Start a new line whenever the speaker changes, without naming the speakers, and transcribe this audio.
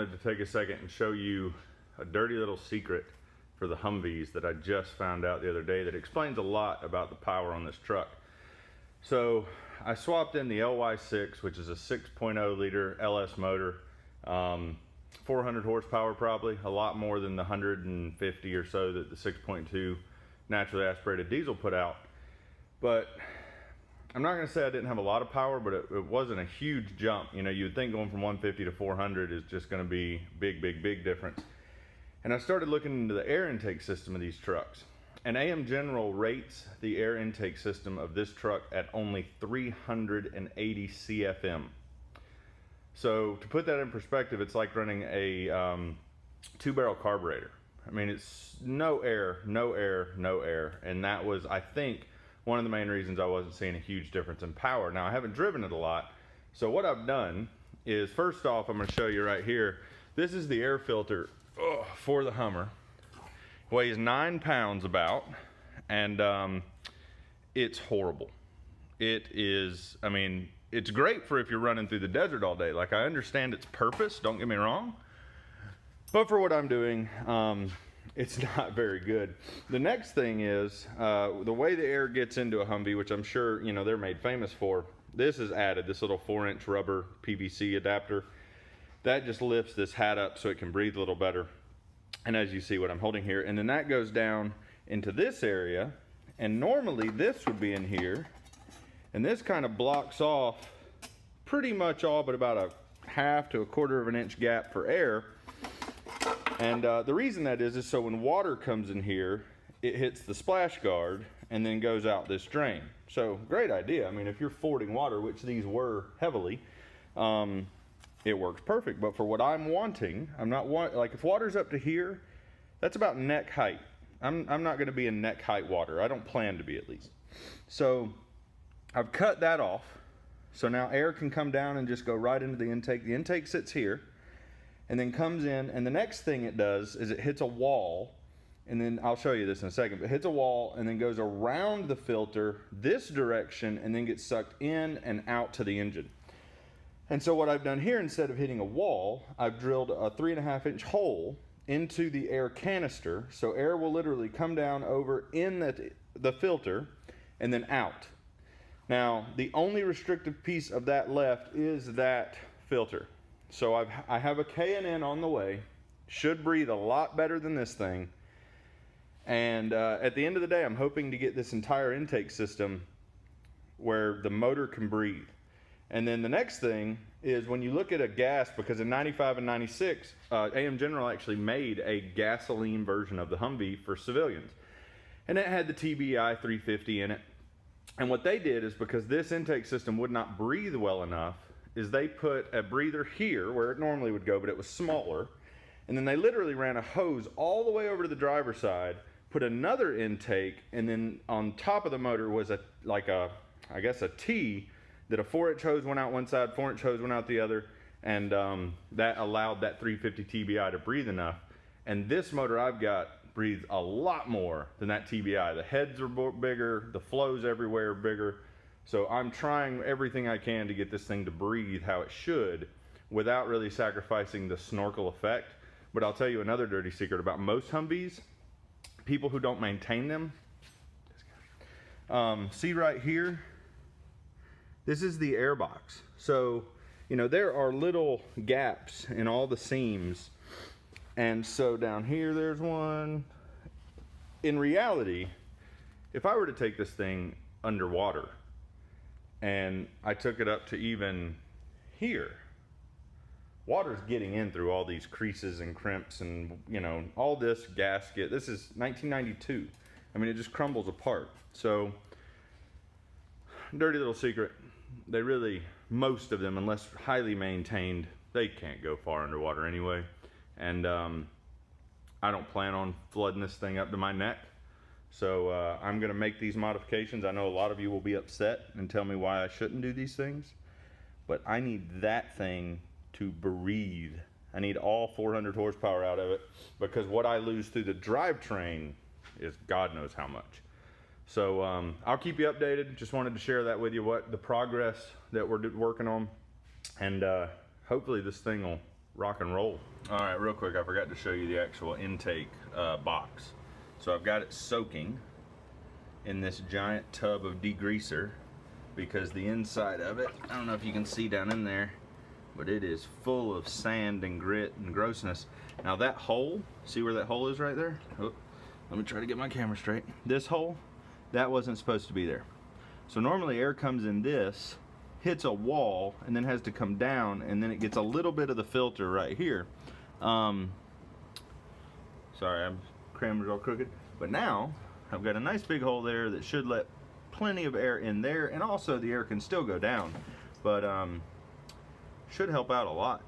wanted to take a second and show you a dirty little secret for the Humvees that I just found out the other day that explains a lot about the power on this truck. So I swapped in the LY6, which is a 6.0 liter LS motor, 400 horsepower probably, a lot more than the 150 or so that the 6.2 naturally aspirated diesel put out. But I'm not going to say I didn't have a lot of power, but it wasn't a huge jump. You know, you'd think going from 150 to 400 is just going to be big difference. And I started looking into the air intake system of these trucks. And AM General rates the air intake system of this truck at only 380 CFM. So to put that in perspective, it's like running a 2-barrel carburetor. I mean, it's no air. And that was, I think, one of the main reasons I wasn't seeing a huge difference in power. Now, I haven't driven it a lot. So what I've done is, first off, I'm going to show you right here. This is the air filter for the Hummer. Weighs 9 pounds about, and it's horrible. It is, I mean, it's great for if you're running through the desert all day. Like, I understand its purpose, don't get me wrong. But for what I'm doing, it's not very good. The next thing is, the way the air gets into a Humvee, which I'm sure, you know, they're made famous for, this is added, this little 4-inch rubber PVC adapter. That just lifts this hat up so it can breathe a little better. And as you see what I'm holding here, and then that goes down into this area, and normally this would be in here, and this kind of blocks off pretty much all but about a half to a quarter of an inch gap for air. And the reason that is so when water comes in here, it hits the splash guard and then goes out this drain. So great idea. I mean, if you're fording water, which these were heavily, it works perfect. But for what I'm wanting, I'm not like, if water's up to here, that's about neck height. I'm not going to be in neck height water. I don't plan to be, at least. So I've cut that off. So now air can come down and just go right into the intake. The intake sits here and then comes in, and the next thing it does is it hits a wall, and then I'll show you this in a second, but it hits a wall and then goes around the filter this direction and then gets sucked in and out to the engine. And so what I've done here, instead of hitting a wall, I've drilled a 3.5-inch hole into the air canister, so air will literally come down over in the filter and then out. Now, the only restrictive piece of that left is that filter. So I have a K&N on the way, should breathe a lot better than this thing. And at the end of the day, I'm hoping to get this entire intake system where the motor can breathe. And then the next thing is, when you look at a gas, because in 95 and 96, AM General actually made a gasoline version of the Humvee for civilians. And it had the TBI 350 in it. And what they did is, because this intake system would not breathe well enough, is they put a breather here where it normally would go, but it was smaller. And then they literally ran a hose all the way over to the driver's side, put another intake, and then on top of the motor was I guess a T, that a 4-inch hose went out one side, 4-inch hose went out the other, and that allowed that 350 TBI to breathe enough. And this motor I've got breathes a lot more than that TBI. The heads are bigger, the flows everywhere are bigger. So I'm trying everything I can to get this thing to breathe how it should without really sacrificing the snorkel effect. But I'll tell you another dirty secret about most Humvees. People who don't maintain them. See right here? This is the Airbox. So, you know, there are little gaps in all the seams. And so down here, there's one. In reality, if I were to take this thing underwater and I took it up to even here, water's getting in through all these creases and crimps and, you know, all this gasket. This is 1992. I mean, it just crumbles apart. So, dirty little secret. They really, most of them, unless highly maintained, they can't go far underwater anyway. And I don't plan on flooding this thing up to my neck. So I'm going to make these modifications. I know a lot of you will be upset and tell me why I shouldn't do these things. But I need that thing to breathe. I need all 400 horsepower out of it, because what I lose through the drivetrain is God knows how much. So I'll keep you updated. Just wanted to share that with you, what the progress that we're working on. And hopefully this thing will rock and roll. All right, real quick, I forgot to show you the actual intake box. So I've got it soaking in this giant tub of degreaser because the inside of it, I don't know if you can see down in there, but it is full of sand and grit and grossness. Now that hole, see where that hole is right there? Oh, let me try to get my camera straight. This hole, that wasn't supposed to be there. So normally air comes in this, hits a wall, and then has to come down, and then it gets a little bit of the filter right here. Sorry, I'm camera's all crooked. But now, I've got a nice big hole there that should let plenty of air in there, and also the air can still go down. But should help out a lot.